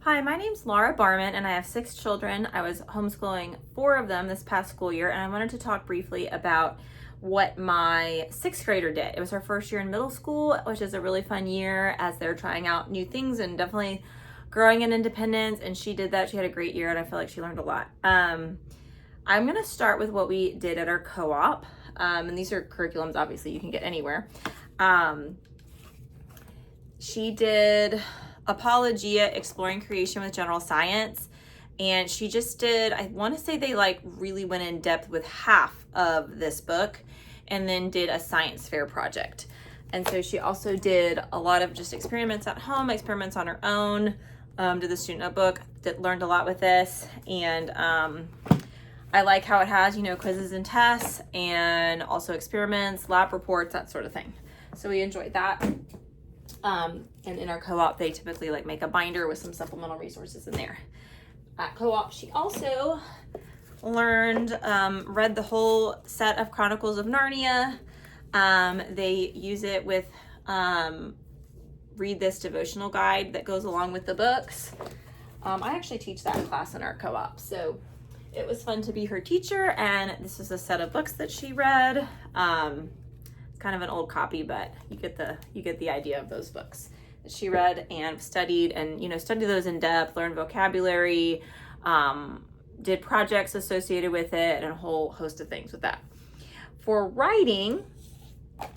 Hi, my name's Laura Barman and I have 6 children. I was homeschooling 4 of them this past school year, and I wanted to talk briefly about what my 6th grader did. It was her first year in middle school, which is a really fun year as they're trying out new things and definitely growing in independence, and she did that. She had a great year and I feel like she learned a lot. I'm gonna start with what we did at our co-op, and these are curriculums obviously you can get anywhere. She did Apologia, Exploring Creation with General Science, and she just did, I want to say they really went in depth with half of this book and then did a science fair project. And so she also did a lot of just experiments at home, experiments on her own, did the student notebook, learned a lot with this, and I like how it has, quizzes and tests and also experiments, lab reports, that sort of thing. So we enjoyed that. And in our co-op, they typically make a binder with some supplemental resources in there. At co-op, she also learned, read the whole set of Chronicles of Narnia. They use it with, read this devotional guide that goes along with the books. I actually teach that class in our co-op, so it was fun to be her teacher, and this is a set of books that she read. Kind of an old copy, but you get the idea of those books that she read and studied, and studied those in depth, learned vocabulary, did projects associated with it, and a whole host of things with that. For writing,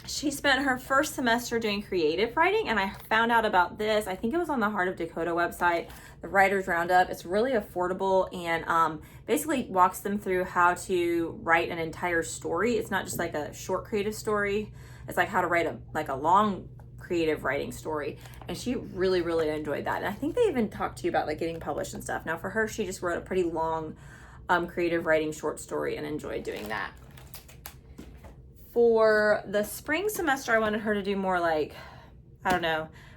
she spent her first semester doing creative writing, and I found out about this, I think it was on the Heart of Dakota website, the Writer's Roundup. It's really affordable and basically walks them through how to write an entire story. It's not just like a short creative story. It's like how to write a long creative writing story. And she really, really enjoyed that. And I think they even talked to you about getting published and stuff. Now for her, she just wrote a pretty long creative writing short story and enjoyed doing that. For the spring semester, I wanted her to do more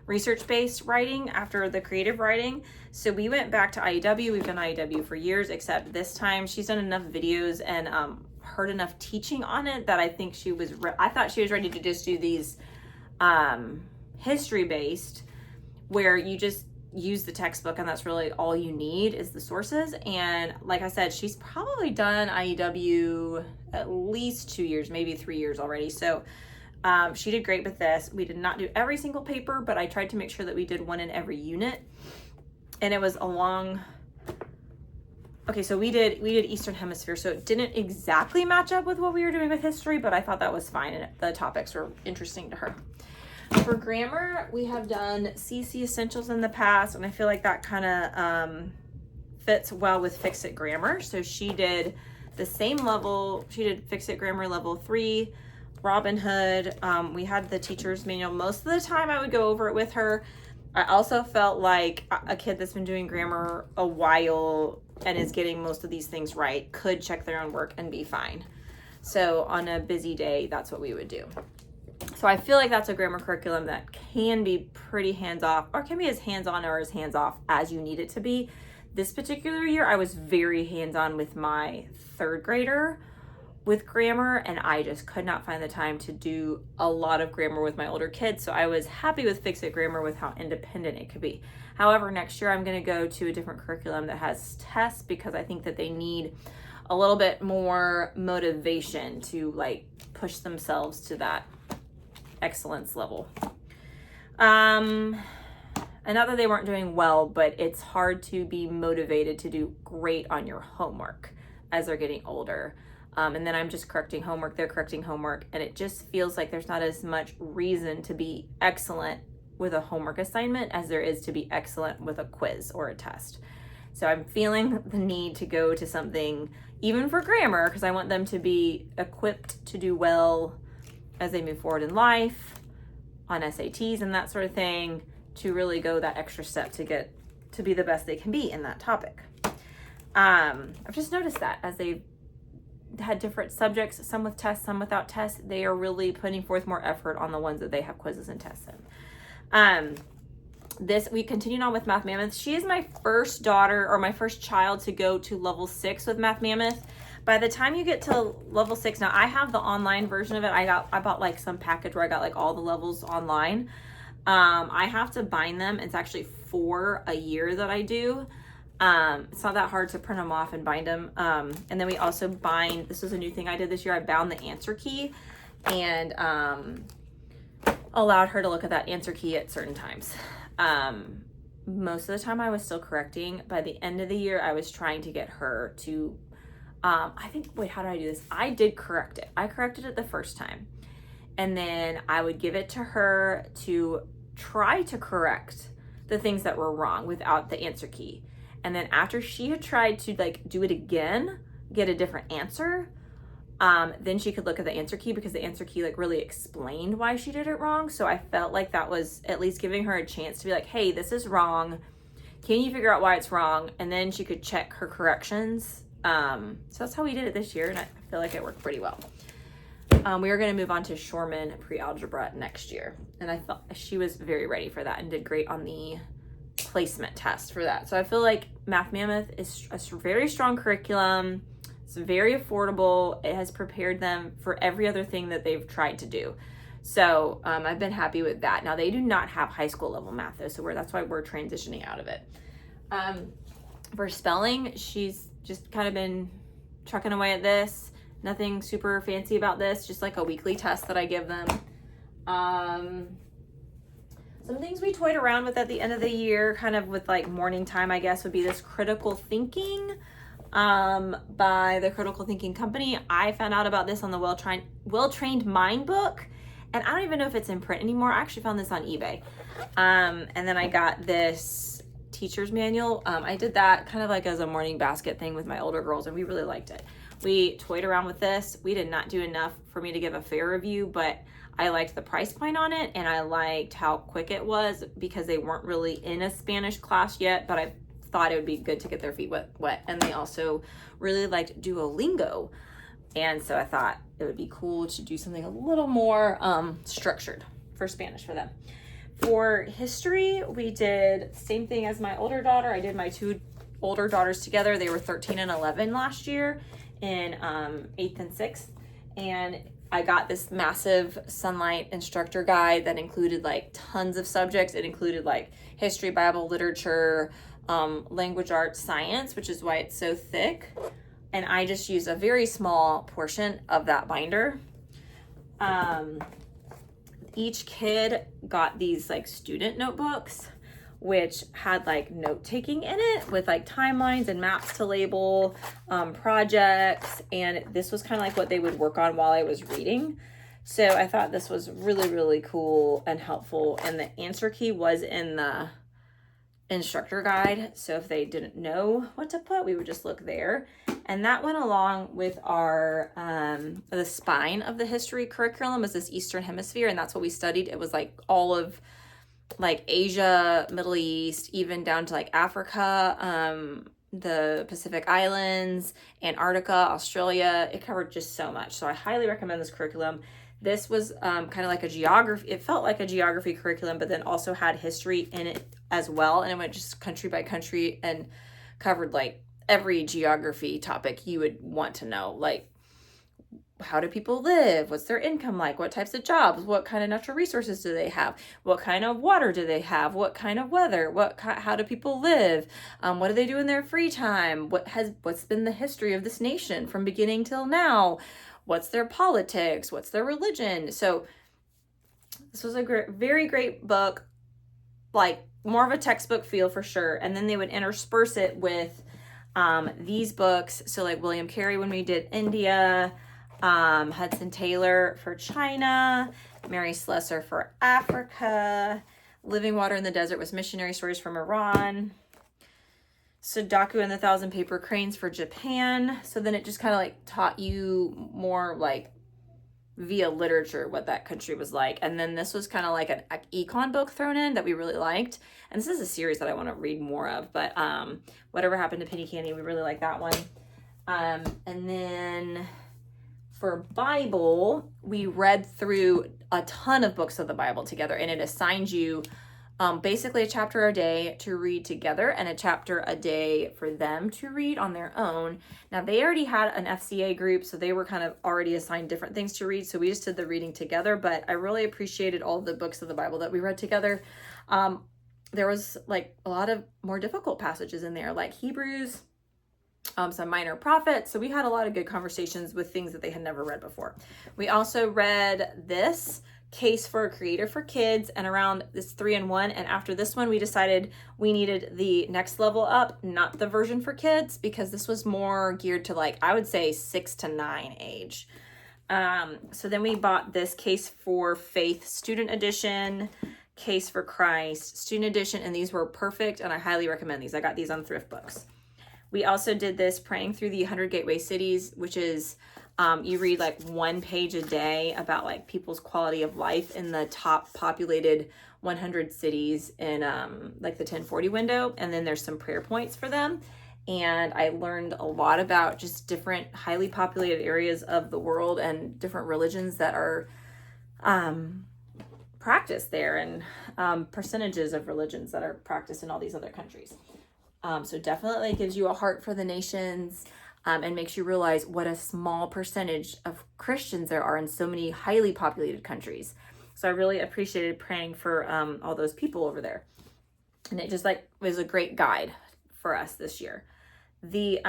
research-based writing after the creative writing. So we went back to IEW. We've done IEW for years, except this time she's done enough videos and heard enough teaching on it that I think I thought she was ready to just do these history-based, where you just use the textbook and that's really all you need is the sources. And like I said, she's probably done IEW at least 2 years, maybe 3 years already. So she did great with this. We did not do every single paper, but I tried to make sure that we did one in every unit. And it was so we did Eastern Hemisphere, so it didn't exactly match up with what we were doing with history, but I thought that was fine and the topics were interesting to her. For grammar, we have done CC Essentials in the past, and I feel like that kind of fits well with Fix It Grammar. So she did the same level. She did Fix It Grammar level 3, Robin Hood. We had the teacher's manual. Most of the time I would go over it with her. I also felt like a kid that's been doing grammar a while and is getting most of these things right could check their own work and be fine. So on a busy day, that's what we would do. So I feel like that's a grammar curriculum that can be pretty hands-off, or can be as hands-on or as hands-off as you need it to be. This particular year, I was very hands-on with my 3rd grader with grammar, and I just could not find the time to do a lot of grammar with my older kids. So I was happy with Fix It Grammar with how independent it could be. However, next year I'm going to go to a different curriculum that has tests, because I think that they need a little bit more motivation to push themselves to that excellence level. And not that they weren't doing well, but it's hard to be motivated to do great on your homework as they're getting older. And then I'm just correcting homework, they're correcting homework, and it just feels like there's not as much reason to be excellent with a homework assignment as there is to be excellent with a quiz or a test. So I'm feeling the need to go to something, even for grammar, because I want them to be equipped to do well as they move forward in life, on SATs and that sort of thing, to really go that extra step to get to be the best they can be in that topic. I've just noticed that as they've had different subjects, some with tests, some without tests, they are really putting forth more effort on the ones that they have quizzes and tests in. We continued on with Math Mammoth. She is my first daughter, or my first child, to go to level 6 with Math Mammoth. By the time you get to level 6, now I have the online version of it. I bought some package where I got all the levels online. I have to bind them. It's actually 4 a year that I do. It's not that hard to print them off and bind them. And then we also bind, this was a new thing I did this year, I bound the answer key and allowed her to look at that answer key at certain times. Most of the time I was still correcting. By the end of the year, I was trying to get her to, I think, wait, how did I do this? I did correct it. I corrected it the first time. And then I would give it to her to try to correct the things that were wrong without the answer key. And then after she had tried to like do it again, get a different answer, then she could look at the answer key, because the answer key like really explained why she did it wrong. So I felt like that was at least giving her a chance to be like, hey, this is wrong. Can you figure out why it's wrong? And then she could check her corrections. So that's how we did it this year. And I feel like it worked pretty well. We are going to move on to Shorman pre-algebra next year. And I thought she was very ready for that and did great on the placement test for that. So I feel like Math Mammoth is a very strong curriculum. It's very affordable. It has prepared them for every other thing that they've tried to do. So I've been happy with that. Now they do not have high school level math though, so that's why we're transitioning out of it. For spelling, she's just kind of been trucking away at this. Nothing super fancy about this, just like a weekly test that I give them. Some things we toyed around with at the end of the year, kind of with like morning time, I guess, would be this critical thinking by the Critical Thinking Company. I found out about this on the Well-Trained Mind book, and I don't even know if it's in print anymore. I actually found this on eBay. And then I got this teacher's manual. I did that kind of like as a morning basket thing with my older girls, and we really liked it. We toyed around with this. We did not do enough for me to give a fair review, but I liked the price point on it, and I liked how quick it was because they weren't really in a Spanish class yet, but I thought it would be good to get their feet wet. And they also really liked Duolingo. And so I thought it would be cool to do something a little more structured for Spanish for them. For history, we did the same thing as my older daughter. I did my 2 older daughters together. They were 13 and 11 last year in 8th and 6th. And I got this massive Sonlight instructor guide that included like tons of subjects. It included like history, Bible, literature, language arts, science, which is why it's so thick. And I just used a very small portion of that binder. Each kid got these like student notebooks, which had like note-taking in it with like timelines and maps to label, projects. And this was kind of like what they would work on while I was reading. So I thought this was really, really cool and helpful. And the answer key was in the instructor guide. So if they didn't know what to put, we would just look there. And that went along with our, the spine of the history curriculum was this Eastern Hemisphere. And that's what we studied. It was like all of like Asia, Middle East, even down to like Africa, the Pacific Islands, Antarctica, Australia. It covered just so much. So I highly recommend this curriculum. This was kind of like a geography. It felt like a geography curriculum, but then also had history in it as well. And it went just country by country and covered like every geography topic you would want to know. Like, how do people live? What's their income like? What types of jobs? What kind of natural resources do they have? What kind of water do they have? What kind of weather? How do people live? What do they do in their free time? What's been the history of this nation from beginning till now? What's their politics? What's their religion? So this was a very great book, like more of a textbook feel for sure. And then they would intersperse it with these books. So like William Carey when we did India, Hudson Taylor for China, Mary Slessor for Africa, Living Water in the Desert was missionary stories from Iran, Sudoku and the Thousand Paper Cranes for Japan. So then it just kind of like taught you more like via literature what that country was like. And then this was kind of like an econ book thrown in that we really liked. And this is a series that I want to read more of, but Whatever Happened to Penny Candy, we really like that one. And then for Bible, we read through a ton of books of the Bible together, and it assigned you basically a chapter a day to read together and a chapter a day for them to read on their own. Now, they already had an FCA group, so they were kind of already assigned different things to read. So we just did the reading together, but I really appreciated all the books of the Bible that we read together. There was like a lot of more difficult passages in there, like Hebrews, some minor prophets. So we had a lot of good conversations with things that they had never read before. We also read this Case for a Creator for Kids, and around this 3-in-1. And after this one, we decided we needed the next level up, not the version for kids, because this was more geared to, like, I would say 6 to 9 age. So then we bought this Case for Faith Student Edition, Case for Christ Student Edition, and these were perfect, and I highly recommend these. I got these on Thrift Books. We also did this Praying Through the 100 Gateway Cities, which is you read like 1 page a day about like people's quality of life in the top populated 100 cities in like the 1040 window. And then there's some prayer points for them. And I learned a lot about just different highly populated areas of the world and different religions that are practiced there, and percentages of religions that are practiced in all these other countries. So definitely gives you a heart for the nations. And makes you realize what a small percentage of Christians there are in so many highly populated countries. So I really appreciated praying for all those people over there. And it just like was a great guide for us this year. The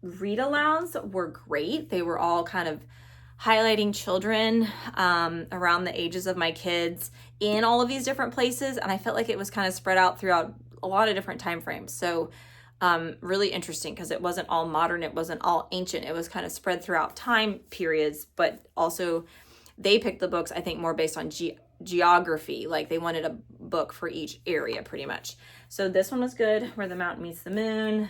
read alouds were great. They were all kind of highlighting children around the ages of my kids in all of these different places. And I felt like it was kind of spread out throughout a lot of different time frames. So really interesting, because it wasn't all modern, it wasn't all ancient, it was kind of spread throughout time periods, but also they picked the books, I think, more based on geography. Like they wanted a book for each area pretty much. So this one was good, Where the Mountain Meets the Moon,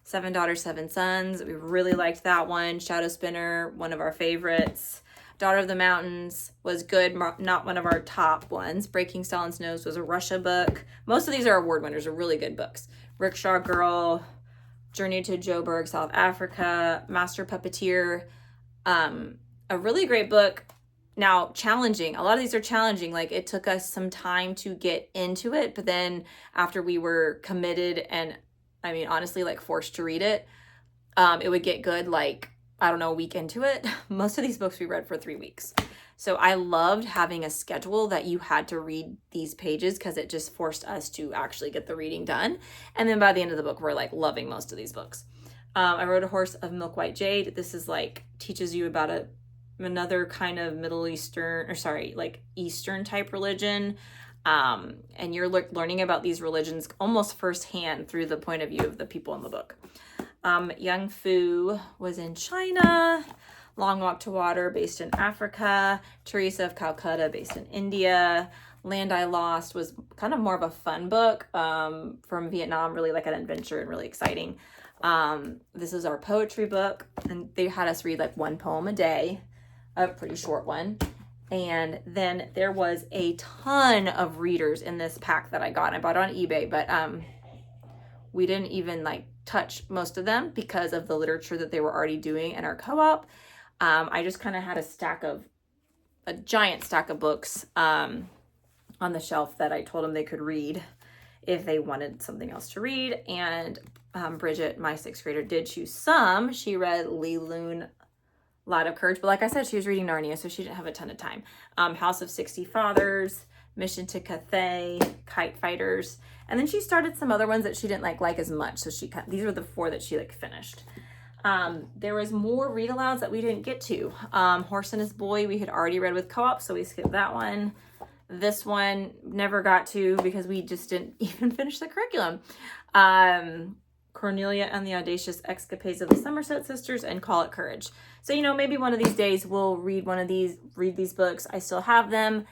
7 Daughters, 7 Sons. We really liked that one. Shadow Spinner, one of our favorites. Daughter of the Mountains was good, not one of our top ones. Breaking Stalin's Nose was a Russia book. Most of these are award winners, are really good books. Rickshaw Girl, Journey to Joburg, South Africa, Master Puppeteer, a really great book. Now, challenging. A lot of these are challenging. Like, it took us some time to get into it, but then after we were committed and, I mean, honestly, like forced to read it, it would get good, like, I don't know, a week into it. Most of these books we read for 3 weeks. So I loved having a schedule that you had to read these pages, because it just forced us to actually get the reading done. And then by the end of the book, we're like loving most of these books. I Rode a Horse of Milk White Jade. This is like teaches you about another kind of Middle Eastern, or sorry, like Eastern type religion. And you're learning about these religions almost firsthand through the point of view of the people in the book. Young Fu was in China. Long Walk to Water, based in Africa. Teresa of Calcutta, based in India. Land I Lost was kind of more of a fun book from Vietnam, really like an adventure and really exciting. This is our poetry book, and they had us read like 1 poem a day, a pretty short one. And then there was a ton of readers in this pack that I got. I bought it on eBay, but we didn't even like touch most of them because of the literature that they were already doing in our co-op. I just kind of had a giant stack of books on the shelf that I told them they could read if they wanted something else to read. And Bridget, my 6th grader, did choose some. She read Lee Loon, Light of Courage, but like I said, she was reading Narnia, so she didn't have a ton of time. House of 60 Fathers, Mission to Cathay, Kite Fighters, and then she started some other ones that she didn't like as much. So these were the 4 that she like finished. There was more read alouds that we didn't get to. Horse and His Boy we had already read with co-op, so we skipped that one. This one never got to because we just didn't even finish the curriculum. Cornelia and the Audacious Escapades of the Somerset Sisters, and Call It Courage. So, maybe one of these days we'll read these books. I still have them.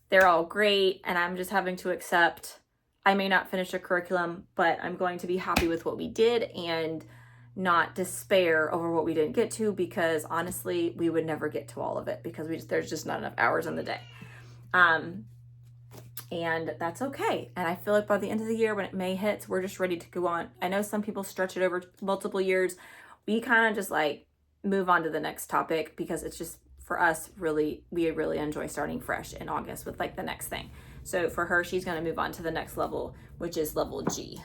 They're all great, and I'm just having to accept I may not finish a curriculum, but I'm going to be happy with what we did and not despair over what we didn't get to, because honestly, we would never get to all of it because there's just not enough hours in the day. And that's okay. And I feel like by the end of the year, when it May hits, we're just ready to go on. I know some people stretch it over multiple years. We kind of just like move on to the next topic because it's just, for us, we really enjoy starting fresh in August with like the next thing. So for her, she's going to move on to the next level, which is level G.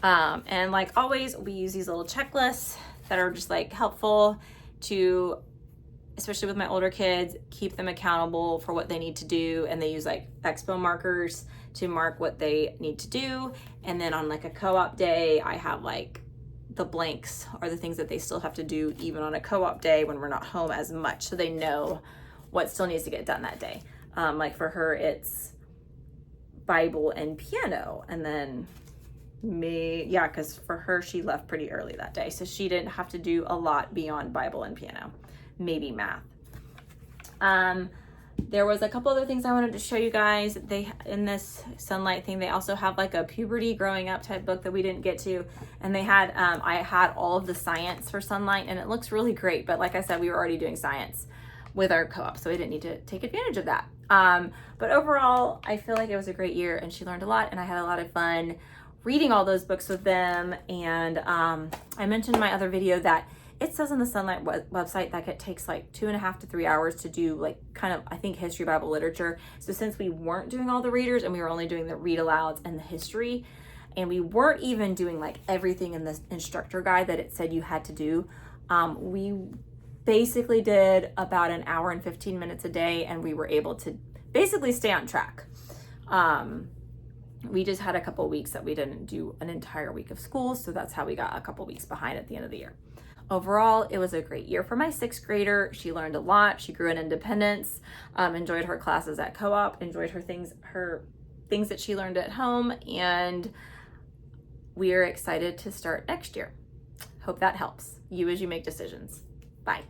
And like always, we use these little checklists that are just like helpful to, especially with my older kids, keep them accountable for what they need to do. And they use like expo markers to mark what they need to do. And then on like a co-op day, I have like the blanks are the things that they still have to do even on a co-op day when we're not home as much, so they know what still needs to get done that day. Like for her, it's Bible and piano, and then because for her, she left pretty early that day, so she didn't have to do a lot beyond Bible and piano, maybe math. There was a couple other things I wanted to show you guys. They, in this Sonlight thing, they also have like a puberty growing up type book that we didn't get to. And they had, I had all of the science for Sonlight, and it looks really great. But like I said, we were already doing science with our co-op, so we didn't need to take advantage of that. But overall, I feel like it was a great year, and she learned a lot, and I had a lot of fun reading all those books with them. And I mentioned in my other video that it says on the Sonlight website that it takes like 2.5 to 3 hours to do like kind of, I think, history, Bible, literature. So since we weren't doing all the readers and we were only doing the read alouds and the history, and we weren't even doing like everything in this instructor guide that it said you had to do, we basically did about an hour and 15 minutes a day, and we were able to basically stay on track. We just had a couple weeks that we didn't do an entire week of school, so that's how we got a couple weeks behind at the end of the year. Overall, it was a great year for my 6th grader. She learned a lot. She grew in independence, enjoyed her classes at co-op, enjoyed her things that she learned at home, and we are excited to start next year. Hope that helps you as you make decisions. Bye.